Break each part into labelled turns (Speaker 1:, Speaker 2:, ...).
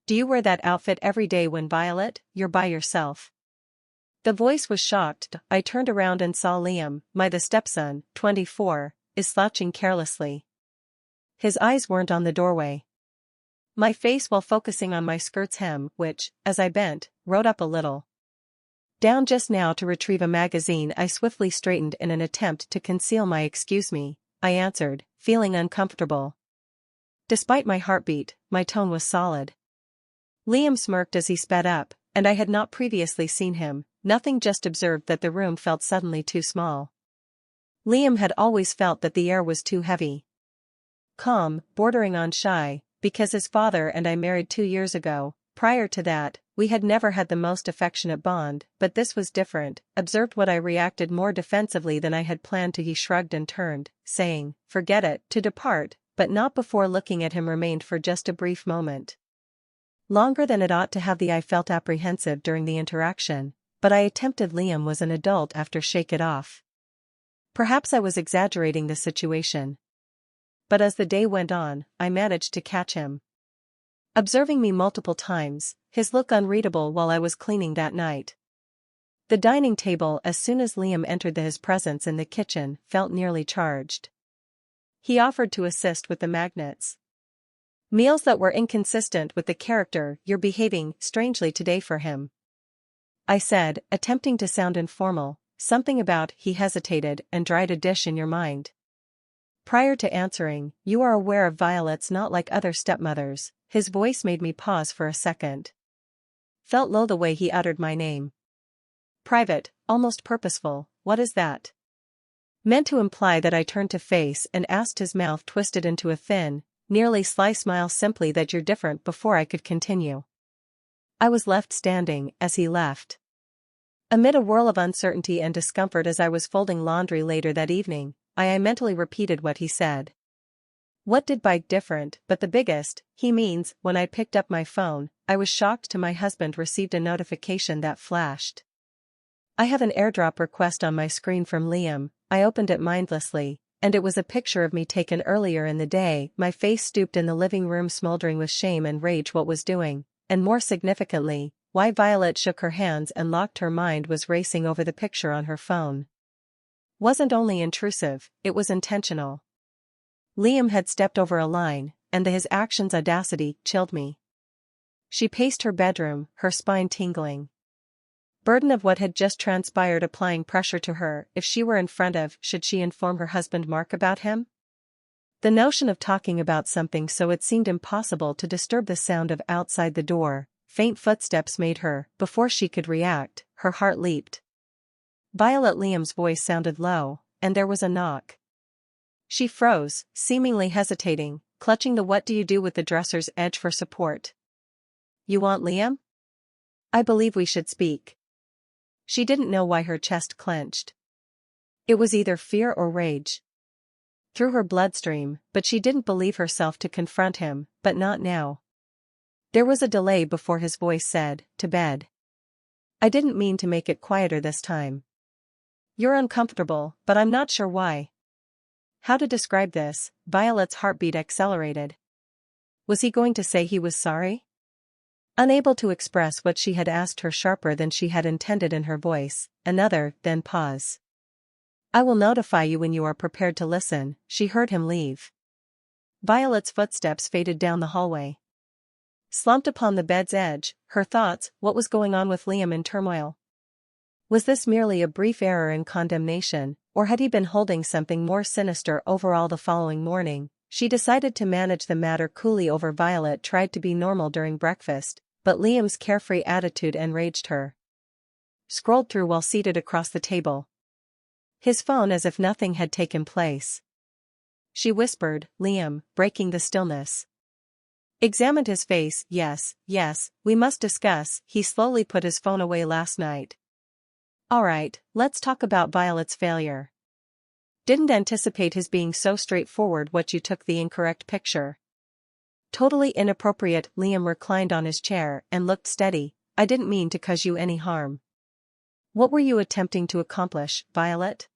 Speaker 1: Do you wear that outfit every day when Violet, you're by yourself? The voice was shocked. I turned around and saw Liam, the stepson, 24, is slouching carelessly. His eyes weren't on the doorway. My face while focusing on my skirt's hem, which, as I bent, rode up a little. Down just now to retrieve a magazine. I swiftly straightened in an attempt to conceal my "excuse me," I answered, feeling uncomfortable. Despite my heartbeat, my tone was solid. Liam smirked as he sped up, and I had not previously seen him, nothing, just observed that the room felt suddenly too small. Liam had always felt that the air was too heavy. Calm, bordering on shy, because his father and I married 2 years ago. Prior to that, we had never had the most affectionate bond, but this was different. Observed what I reacted more defensively than I had planned to. He shrugged and turned, saying, "Forget it," to depart, but not before looking at him remained for just a brief moment. Longer than it ought to have. I felt apprehensive during the interaction, but I attempted. Liam was an adult after. Shake it off. Perhaps I was exaggerating the situation. But as the day went on, I managed to catch him observing me multiple times, his look unreadable while I was cleaning that night. The dining table, as soon as Liam entered, his presence in the kitchen, felt nearly charged. He offered to assist with the magnets. Meals that were inconsistent with the character. "You're behaving strangely today for him," I said, attempting to sound informal. "Something about," he hesitated and dried a dish in your mind. Prior to answering, "You are aware of Violet's not like other stepmothers." His voice made me pause for a second. Felt low the way he uttered my name. Private, almost purposeful. What is that? Meant to imply that I turned to face and asked, his mouth twisted into a thin, nearly sly smile. "Simply that you're different." Before I could continue, I was left standing as he left. Amid a whirl of uncertainty and discomfort as I was folding laundry later that evening, I mentally repeated what he said. What did by different? But the biggest, he means. When I picked up my phone, I was shocked to my husband received a notification that flashed. I have an airdrop request on my screen from Liam. I opened it mindlessly, and it was a picture of me taken earlier in the day. My face stooped in the living room, smoldering with shame and rage. What was doing, and more significantly, why? Violet shook her hands and locked. Her mind was racing over the picture on her phone. Wasn't only intrusive, it was intentional. Liam had stepped over a line, and his action's audacity chilled me. She paced her bedroom, her spine tingling. Burden of what had just transpired applying pressure to her. If she were in front of, should she inform her husband Mark about him? The notion of talking about something so it seemed impossible to disturb. The sound of outside the door, faint footsteps made her. Before she could react, her heart leaped. Violet. Liam's voice sounded low, and there was a knock. She froze, seemingly hesitating, clutching the "what do you do" with the dresser's edge for support. "You want Liam? I believe we should speak." She didn't know why her chest clenched. It was either fear or rage through her bloodstream, but she didn't believe herself to confront him. But not now. There was a delay before his voice said, "To bed." I didn't mean to make it quieter this time. "You're uncomfortable, but I'm not sure why." How to describe this? Violet's heartbeat accelerated. Was he going to say he was sorry? Unable to express what she had asked her, sharper than she had intended in her voice, another, then pause. "I will notify you when you are prepared to listen." She heard him leave. Violet's footsteps faded down the hallway. Slumped upon the bed's edge, her thoughts, what was going on with Liam, in turmoil. Was this merely a brief error in condemnation, or had he been holding something more sinister? Overall, the following morning, she decided to manage the matter coolly. Violet tried to be normal during breakfast, but Liam's carefree attitude enraged her. Scrolled through while seated across the table. His phone as if nothing had taken place. She whispered, "Liam," breaking the stillness. Examined his face. Yes, we must discuss." He slowly put his phone away. "Last night." "All right, let's talk about Violet's failure." "Didn't anticipate his being so straightforward." "What, you took the incorrect picture?" "Totally inappropriate." Liam reclined on his chair and looked steady. "I didn't mean to cause you any harm." "What were you attempting to accomplish, Violet?"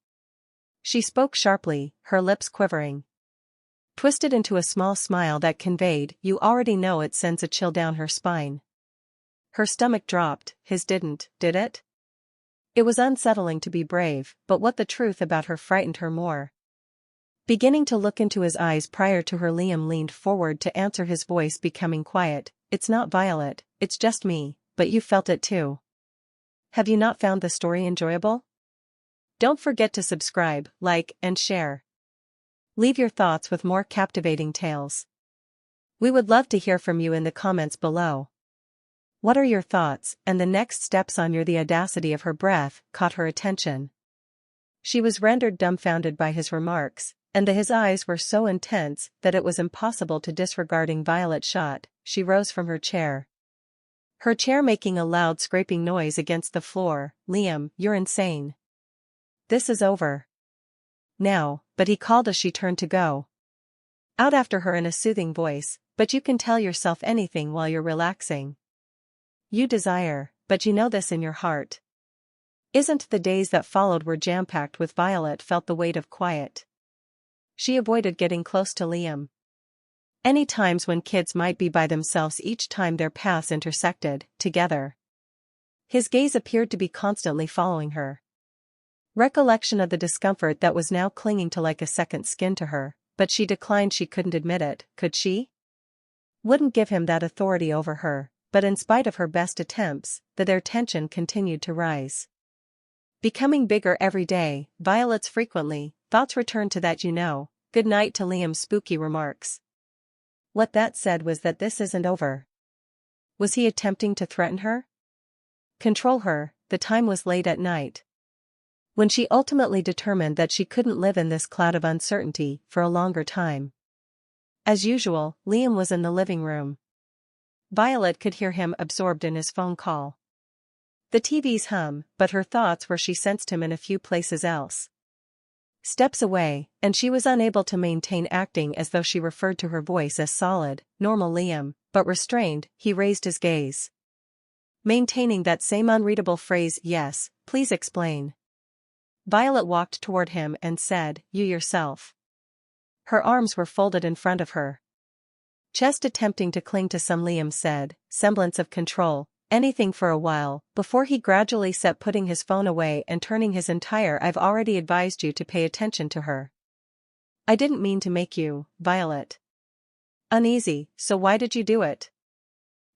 Speaker 1: She spoke sharply, her lips quivering. twisted into a small smile that conveyed, "You already know." It sends a chill down her spine. Her stomach dropped, his didn't, did it? It was unsettling to be brave, but what the truth about her frightened her more. Beginning to look into his eyes prior to her, Liam leaned forward to answer, his voice becoming quiet. "It's not Violet, it's just me, but you felt it too. Have you not found the story enjoyable? Don't forget to subscribe, like, and share. Leave your thoughts with more captivating tales. We would love to hear from you in the comments below. What are your thoughts?" And the next steps on the audacity of her breath caught her attention. She was rendered dumbfounded by his remarks, and his eyes were so intense that it was impossible to disregarding Violet's shot. She rose from her chair making a loud scraping noise against the floor. "Liam, you're insane. This is over now," but he called as she turned to go out after her in a soothing voice. "But you can tell yourself anything while you're relaxing. You desire, but you know this in your heart." Isn't the days that followed were jam-packed with. Violet felt the weight of quiet. She avoided getting close to Liam. Any times when kids might be by themselves, each time their paths intersected, together. His gaze appeared to be constantly following her. Recollection of the discomfort that was now clinging to like a second skin to her, but she declined. She couldn't admit it, could she? Wouldn't give him that authority over her, but in spite of her best attempts, their tension continued to rise. Becoming bigger every day, Violet's frequently, thoughts returned to that good night to Liam's spooky remarks. What that said was that this isn't over. Was he attempting to threaten her? Control her? The time was late at night, when she ultimately determined that she couldn't live in this cloud of uncertainty for a longer time. As usual, Liam was in the living room. Violet could hear him absorbed in his phone call. The TV's hum, but her thoughts were she sensed him in a few places else. Steps away, and she was unable to maintain, acting as though she referred to her voice as solid, normal Liam, but restrained. He raised his gaze, maintaining that same unreadable phrase, "Yes, please explain." Violet walked toward him and said, "You yourself." Her arms were folded in front of her chest, attempting to cling to some, Liam said, semblance of control, "Anything for a while," before he gradually said, putting his phone away and turning his entire, "I've already advised you to pay attention to her. I didn't mean to make you, Violet, uneasy, so why did you do it?"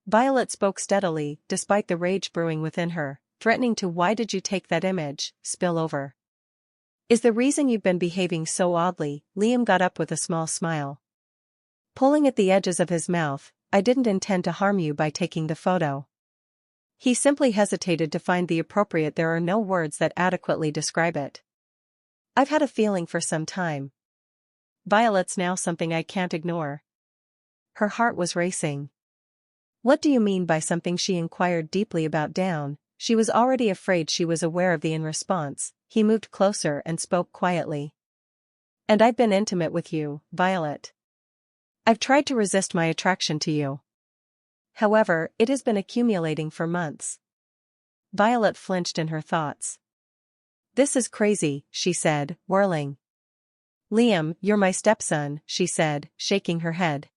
Speaker 1: Violet spoke steadily, despite the rage brewing within her, threatening to, "Why did you take that image, spill over? Is the reason you've been behaving so oddly?" Liam got up with a small smile, pulling at the edges of his mouth. "I didn't intend to harm you by taking the photo." He simply hesitated to find the appropriate. There are no words that adequately describe it. "I've had a feeling for some time. Violet's now something I can't ignore." Her heart was racing. "What do you mean by something?" she inquired deeply about down. She was already afraid she was aware of in response. He moved closer and spoke quietly. "And I've been intimate with you, Violet. I've tried to resist my attraction to you. However, it has been accumulating for months." Violet flinched in her thoughts. "This is crazy," she said, whirling. "Liam, you're my stepson," she said, shaking her head.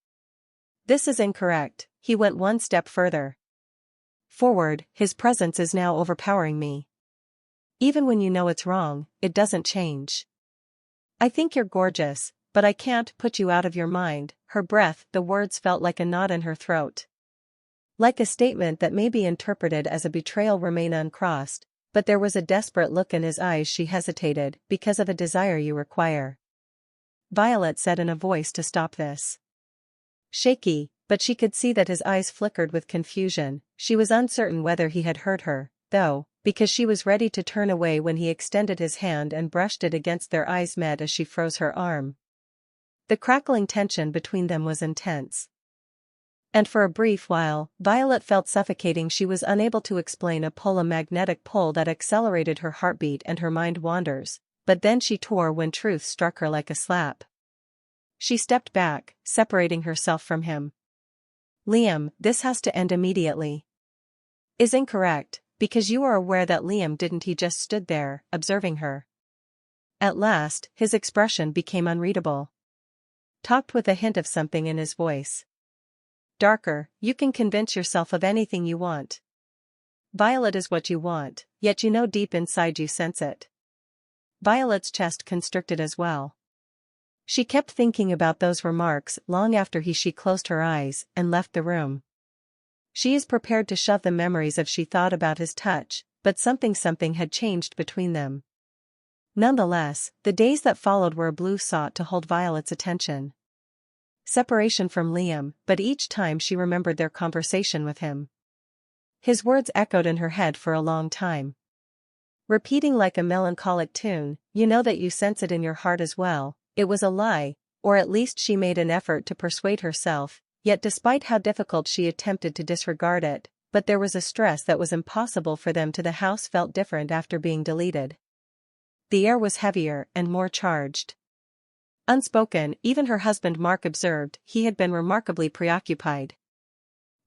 Speaker 1: "This is incorrect." He went one step further forward. "His presence is now overpowering me. Even when you know it's wrong, it doesn't change. I think you're gorgeous, but I can't put you out of your mind." Her breath, the words felt like a knot in her throat, like a statement that may be interpreted as a betrayal, remain uncrossed, but there was a desperate look in his eyes. She hesitated. "Because of a desire you require," Violet said in a voice to stop this. Shaky, but she could see that his eyes flickered with confusion. She was uncertain whether he had heard her, though, because she was ready to turn away when he extended his hand and brushed it against. Their eyes met as she froze her arm. The crackling tension between them was intense, and for a brief while, Violet felt suffocating. She was unable to explain a magnetic pull that accelerated her heartbeat and her mind wanders, but then she tore when truth struck her like a slap. She stepped back, separating herself from him. "Liam, this has to end immediately." "Is incorrect, because you are aware that Liam didn't." He just stood there, observing her. At last, his expression became unreadable. talked with a hint of something in his voice. Darker, you can convince yourself of anything you want. Violet is what you want, yet you know deep inside you sense it. Violet's chest constricted as well. She kept thinking about those remarks long after she closed her eyes and left the room. She is prepared to shove the memories of she thought about his touch, but something had changed between them. Nonetheless, the days that followed were a blue sought to hold Violet's attention. Separation from Liam, but each time she remembered their conversation with him. His words echoed in her head for a long time. Repeating like a melancholic tune, you know that you sense it in your heart as well. It was a lie, or at least she made an effort to persuade herself, yet despite how difficult she attempted to disregard it, but there was a stress that was impossible for them to. The house felt different after being deleted. The air was heavier and more charged. Unspoken, even her husband Mark observed, he had been remarkably preoccupied.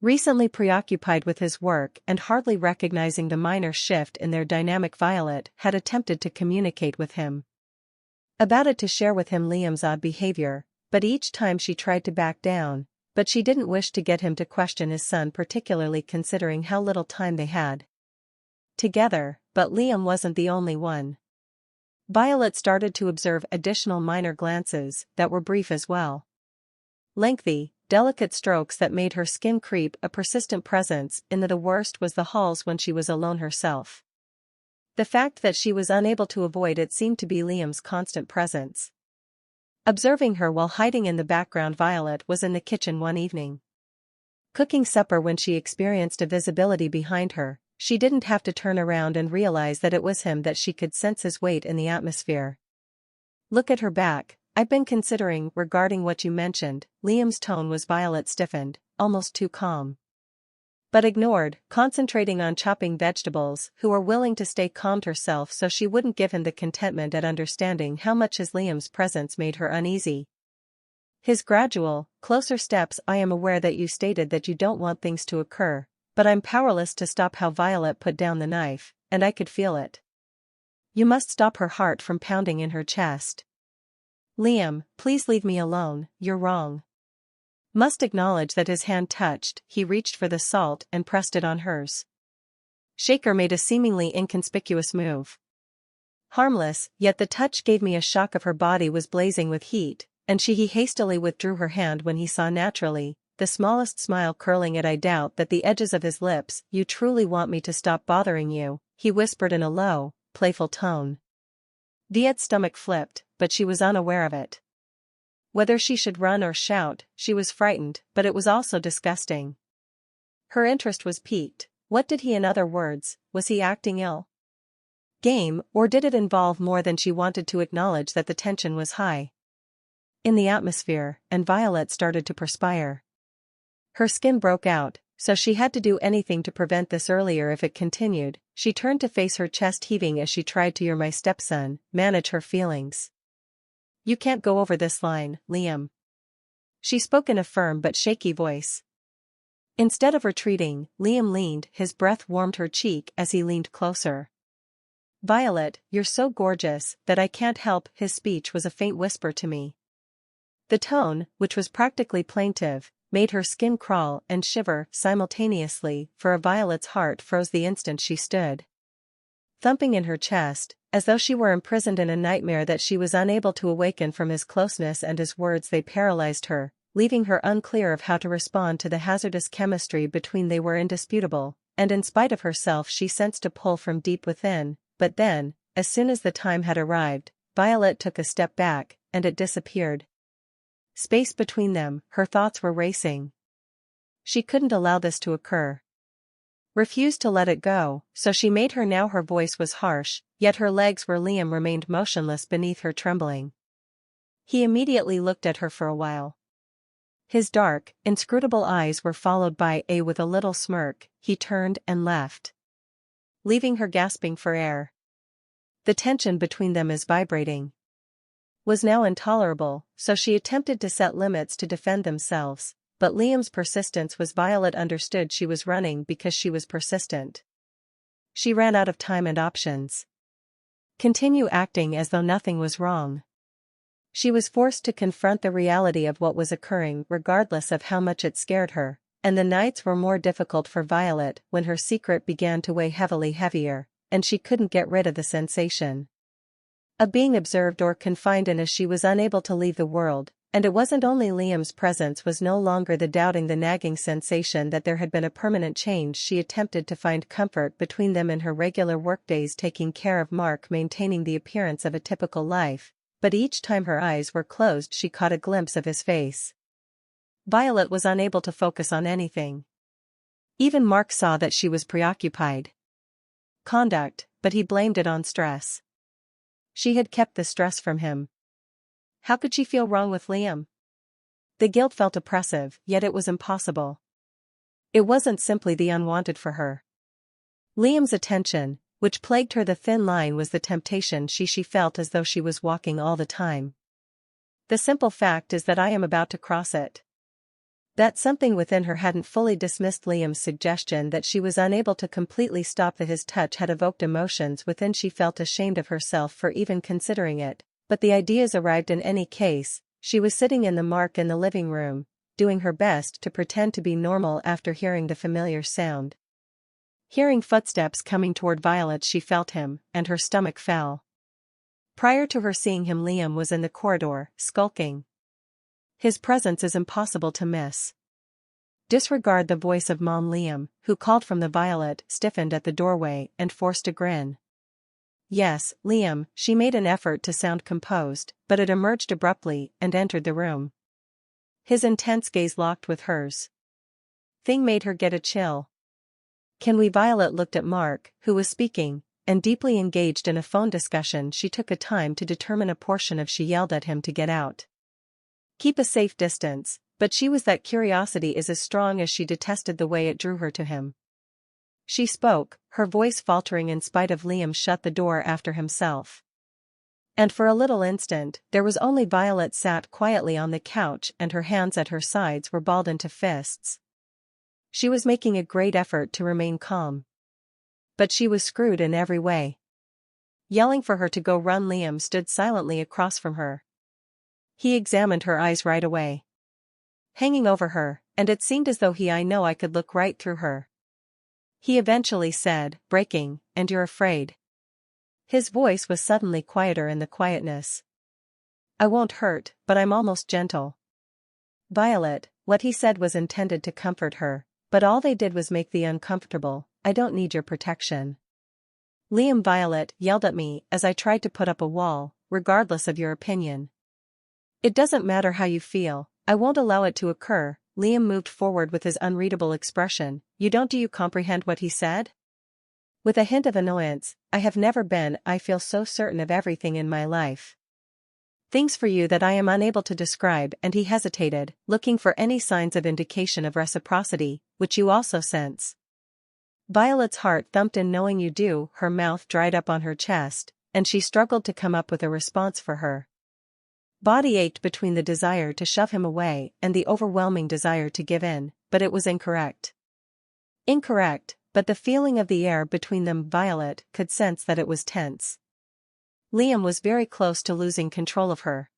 Speaker 1: Recently preoccupied with his work and hardly recognizing the minor shift in their dynamic. Violet had attempted to communicate with him about it, to share with him Liam's odd behavior, but each time she tried to back down, but she didn't wish to get him to question his son, particularly considering how little time they had together, but Liam wasn't the only one. Violet started to observe additional minor glances that were brief as well. Lengthy, delicate strokes that made her skin creep, a persistent presence in the worst was the halls when she was alone herself. The fact that she was unable to avoid it seemed to be Liam's constant presence. Observing her while hiding in the background, Violet was in the kitchen one evening, cooking supper, when she experienced a visibility behind her. She didn't have to turn around and realize that it was him, that she could sense his weight in the atmosphere. Look at her back. I've been considering regarding what you mentioned. Liam's tone was. Violet stiffened, almost too calm, but ignored, concentrating on chopping vegetables, who were willing to stay calmed herself so she wouldn't give him the contentment at understanding how much his Liam's presence made her uneasy. His gradual, closer steps. I am aware that you stated that you don't want things to occur, but I'm powerless to stop. How Violet put down the knife, and I could feel it. You must stop. Her heart from pounding in her chest. Liam, please leave me alone. You're wrong. Must acknowledge that his hand touched. He reached for the salt and pressed it on hers. Shaker made a seemingly inconspicuous move. Harmless, yet the touch gave me a shock. Of her body was blazing with heat, and he hastily withdrew her hand when he saw naturally the smallest smile curling it. I doubt that the edges of his lips. You truly want me to stop bothering you? He whispered in a low, playful tone. Viet's stomach flipped, but she was unaware of it. Whether she should run or shout, she was frightened, but it was also disgusting. Her interest was piqued. What did he, in other words, was he acting ill game, or did it involve more than she wanted to acknowledge? That the tension was high in the atmosphere, and Violet started to perspire. Her skin broke out, so she had to do anything to prevent this. Earlier, if it continued, she turned to face her, chest heaving as she tried to. You're my stepson, manage her feelings. You can't go over this line, Liam. She spoke in a firm but shaky voice. Instead of retreating, Liam leaned. His breath warmed her cheek as he leaned closer. Violet, you're so gorgeous that I can't help. His speech was a faint whisper to me. The tone, which was practically plaintive, made her skin crawl and shiver simultaneously. For Violet's heart froze the instant she stood thumping in her chest, as though she were imprisoned in a nightmare that she was unable to awaken from. His closeness and his words, they paralyzed her, leaving her unclear of how to respond to the hazardous chemistry between. They were indisputable, and in spite of herself she sensed a pull from deep within. But then, as soon as the time had arrived, Violet took a step back, and it disappeared. Space between them, her thoughts were racing. She couldn't allow this to occur. Refused to let it go, so she made her. Now her voice was harsh, yet her legs were. Liam remained motionless beneath her, trembling. He immediately looked at her for a while. His dark, inscrutable eyes were followed by a. With a little smirk, he turned and left, leaving her gasping for air. The tension between them, is vibrating, was now intolerable, so she attempted to set limits to defend themselves. But Liam's persistence was. Violet understood she was running because she was persistent. She ran out of time and options. Continue acting as though nothing was wrong. She was forced to confront the reality of what was occurring regardless of how much it scared her, and the nights were more difficult for Violet when her secret began to weigh heavier, and she couldn't get rid of the sensation of being observed or confined in as she was unable to leave the world. And it wasn't only Liam's presence was no longer the nagging sensation that there had been a permanent change. She attempted to find comfort between them in her regular workdays, taking care of Mark, maintaining the appearance of a typical life, but each time her eyes were closed she caught a glimpse of his face. Violet was unable to focus on anything. Even Mark saw that she was preoccupied. But he blamed it on stress. She had kept the stress from him. How could she feel wrong with Liam? The guilt felt oppressive, yet it was impossible. It wasn't simply the unwanted for her. Liam's attention, which plagued her. The thin line was the temptation. She felt as though she was walking all the time. The simple fact is that I am about to cross it. That something within her hadn't fully dismissed Liam's suggestion that she was unable to completely stop. His touch had evoked emotions within. She felt ashamed of herself for even considering it. But the ideas arrived in any case. She was sitting in the living room, doing her best to pretend to be normal after hearing the familiar sound. Hearing footsteps coming toward Violet, she felt him, and her stomach fell. Prior to her seeing him, Liam was in the corridor, skulking. His presence is impossible to miss. Disregard the voice of Mom. Liam, who called from the Violet, stiffened at the doorway and forced a grin. Yes, Liam, she made an effort to sound composed, but it emerged abruptly and entered the room. His intense gaze locked with hers. Thing made her get a chill. Can we? Violet looked at Mark, who was speaking, and deeply engaged in a phone discussion. She took a time to determine a portion of. She yelled at him to get out. Keep a safe distance, but she was that curiosity is as strong as she detested the way it drew her to him. She spoke, her voice faltering in spite of Liam shut the door after himself. And for a little instant, there was only Violet sat quietly on the couch and her hands at her sides were balled into fists. She was making a great effort to remain calm. But she was screwed in every way. Yelling for her to go run, Liam stood silently across from her. He examined her eyes right away. Hanging over her, and it seemed as though I know I could look right through her. He eventually said, breaking, and you're afraid. His voice was suddenly quieter in the quietness. I won't hurt, but I'm almost gentle. Violet, what he said was intended to comfort her, but all they did was make the uncomfortable. I don't need your protection. Liam. Violet yelled at me as I tried to put up a wall, regardless of your opinion. It doesn't matter how you feel, I won't allow it to occur. Liam moved forward with his unreadable expression. Do you comprehend what he said? With a hint of annoyance, I have never been. I feel so certain of everything in my life. Things for you that I am unable to describe. And he hesitated, looking for any signs of indication of reciprocity, which you also sense. Violet's heart thumped in knowing you do. Her mouth dried up on her chest, and she struggled to come up with a response for her. Body ached between the desire to shove him away and the overwhelming desire to give in, but it was incorrect. But the feeling of the air between them. Violet could sense that it was tense. Liam was very close to losing control of her.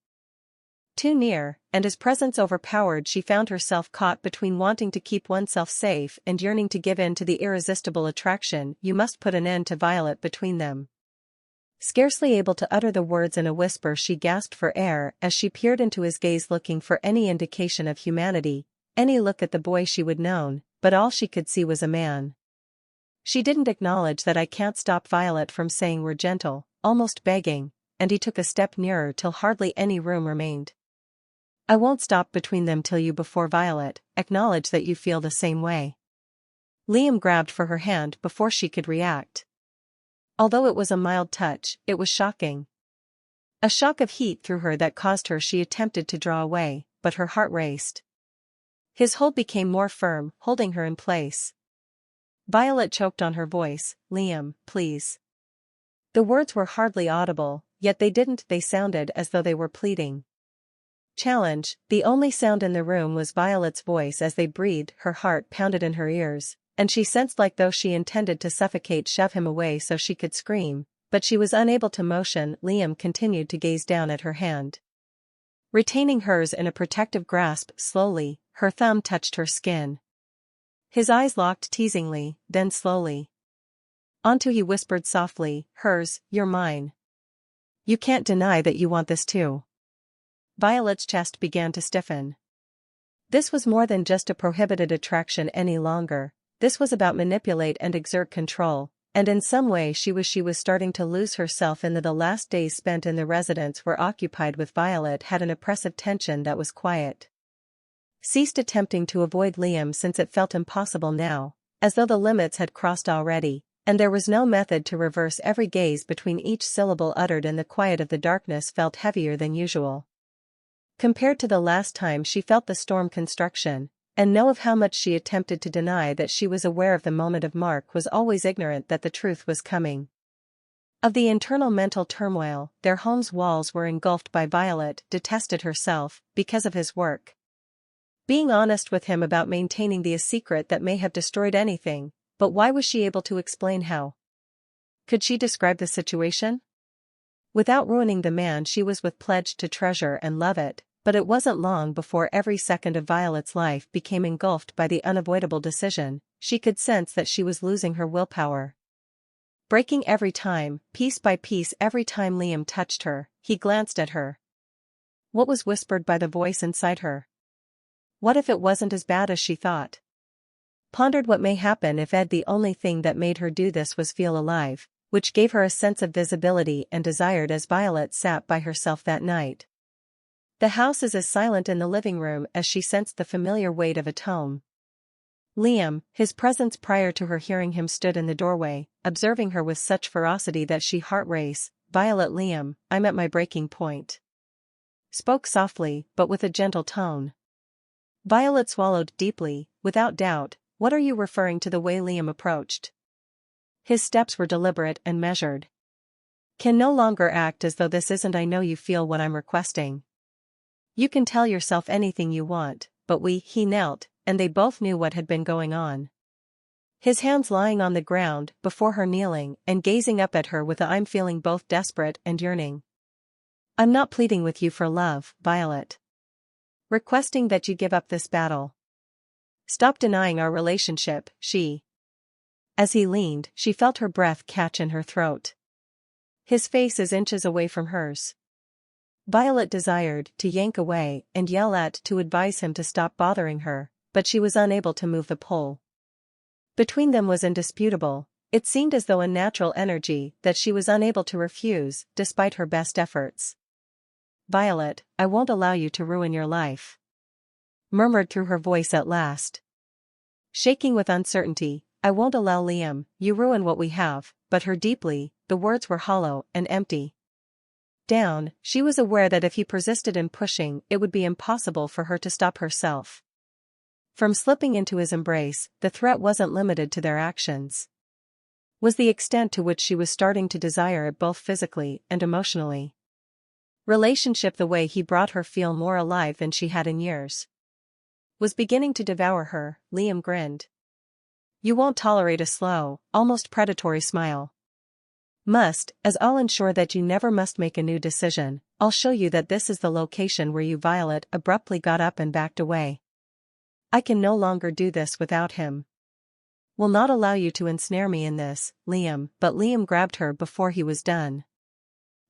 Speaker 1: Too near, and his presence overpowered. She found herself caught between wanting to keep oneself safe and yearning to give in to the irresistible attraction. You must put an end to Violet between them. Scarcely able to utter the words in a whisper, she gasped for air as she peered into his gaze, looking for any indication of humanity, any look at the boy she would known, but all she could see was a man. She didn't acknowledge that. I can't stop Violet from saying we're gentle, almost begging, and he took a step nearer till hardly any room remained. I won't stop between them till you. Before Violet, acknowledge that you feel the same way. Liam grabbed for her hand before she could react. Although it was a mild touch, it was shocking. A shock of heat through her that caused her. She attempted to draw away, but her heart raced. His hold became more firm, holding her in place. Violet choked on her voice. Liam, please. The words were hardly audible, yet they sounded as though they were pleading. Challenge. The only sound in the room was Violet's voice as they breathed. Her heart pounded in her ears, and she sensed like though she intended to suffocate, shove him away so she could scream, but she was unable to motion. Liam continued to gaze down at her hand. Retaining hers in a protective grasp slowly, her thumb touched her skin. His eyes locked teasingly, then slowly. Onto he whispered softly, hers, you're mine. You can't deny that you want this too. Violet's chest began to stiffen. This was more than just a prohibited attraction any longer, this was about manipulate and exert control, and in some way she was starting to lose herself in the last days spent in the residence were occupied with Violet had an oppressive tension that was quiet. Ceased attempting to avoid Liam since it felt impossible now, as though the limits had crossed already, and there was no method to reverse every gaze between each syllable uttered and the quiet of the darkness felt heavier than usual. Compared to the last time she felt the storm construction, and know of how much she attempted to deny that she was aware of the moment of Mark was always ignorant that the truth was coming. Of the internal mental turmoil, their home's walls were engulfed by Violet detested herself, because of his work. Being honest with him about maintaining a secret that may have destroyed anything, but why was she able to explain how? Could she describe the situation? Without ruining the man she was with pledged to treasure and love it, but it wasn't long before every second of Violet's life became engulfed by the unavoidable decision, she could sense that she was losing her willpower. Breaking every time, piece by piece every time Liam touched her, he glanced at her. What was whispered by the voice inside her? What if it wasn't as bad as she thought? Pondered what may happen if the only thing that made her do this was feel alive, which gave her a sense of visibility and desired as Violet sat by herself that night. The house is as silent in the living room as she sensed the familiar weight of a tone. Liam, his presence prior to her hearing him stood in the doorway, observing her with such ferocity that she heart race. Violet Liam, I'm at my breaking point. Spoke softly, but with a gentle tone. Violet swallowed deeply, without doubt. What are you referring to the way Liam approached? His steps were deliberate and measured. Can no longer act as though this isn't I know you feel what I'm requesting. You can tell yourself anything you want, but he knelt, and they both knew what had been going on. His hands lying on the ground, before her kneeling, and gazing up at her with a I'm feeling both desperate and yearning. I'm not pleading with you for love, Violet. Requesting that you give up this battle. Stop denying our relationship, she. As he leaned, she felt her breath catch in her throat. His face is inches away from hers. Violet desired to yank away and yell to advise him to stop bothering her, but she was unable to move the pole. Between them was indisputable, it seemed as though a natural energy that she was unable to refuse, despite her best efforts. Violet, I won't allow you to ruin your life. Murmured through her voice at last. Shaking with uncertainty, I won't allow Liam, you ruin what we have, but her deeply, the words were hollow and empty. Down, she was aware that if he persisted in pushing it would be impossible for her to stop herself. From slipping into his embrace, the threat wasn't limited to their actions. Was the extent to which she was starting to desire it both physically and emotionally. Relationship the way he brought her feel more alive than she had in years. Was beginning to devour her, Liam grinned. You won't tolerate a slow, almost predatory smile. Must, as I'll ensure that you never must make a new decision, I'll show you that this is the location where you Violet abruptly got up and backed away. I can no longer do this without him. Will not allow you to ensnare me in this, Liam, but Liam grabbed her before he was done.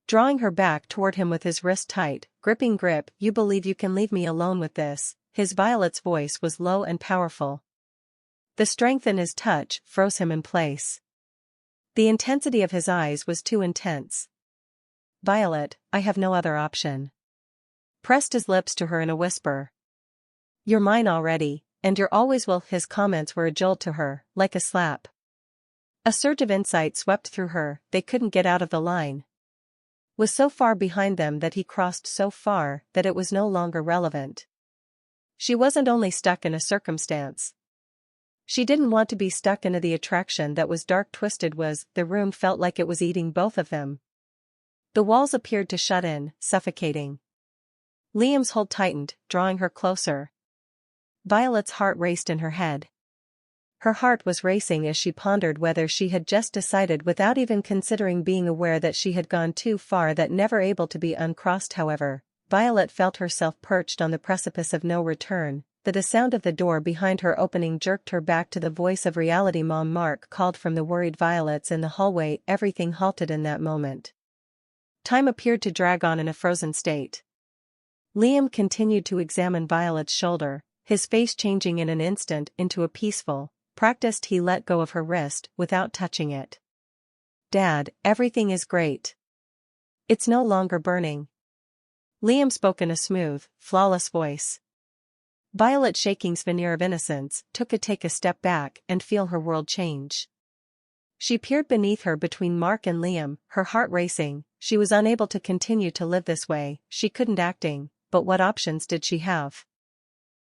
Speaker 1: Drawing her back toward him with his wrist tight, gripping grip, you believe you can leave me alone with this, his Violet's voice was low and powerful. The strength in his touch froze him in place. The intensity of his eyes was too intense. Violet, I have no other option. Pressed his lips to her in a whisper. You're mine already, and you're always will. His comments were a jolt to her, like a slap. A surge of insight swept through her, they couldn't get out of the line. Was so far behind them that he crossed so far that it was no longer relevant. She wasn't only stuck in a circumstance. She didn't want to be stuck into the attraction that was dark twisted the room felt like it was eating both of them. The walls appeared to shut in, suffocating. Liam's hold tightened, drawing her closer. Violet's heart raced in her head. Her heart was racing as she pondered whether she had just decided without even considering being aware that she had gone too far that never able to be uncrossed however, Violet felt herself perched on the precipice of no return. The sound of the door behind her opening jerked her back to the voice of reality. Mom, Mark called from the worried Violets in the hallway. Everything halted in that moment. Time appeared to drag on in a frozen state. Liam continued to examine Violet's shoulder, his face changing in an instant into a peaceful, practiced. He let go of her wrist without touching it. Dad, everything is great. It's no longer burning. Liam spoke in a smooth, flawless voice. Violet, shaking's veneer of innocence, took a step back and feel her world change. She peered beneath her between Mark and Liam, her heart racing. She was unable to continue to live this way. She couldn't acting, but what options did she have?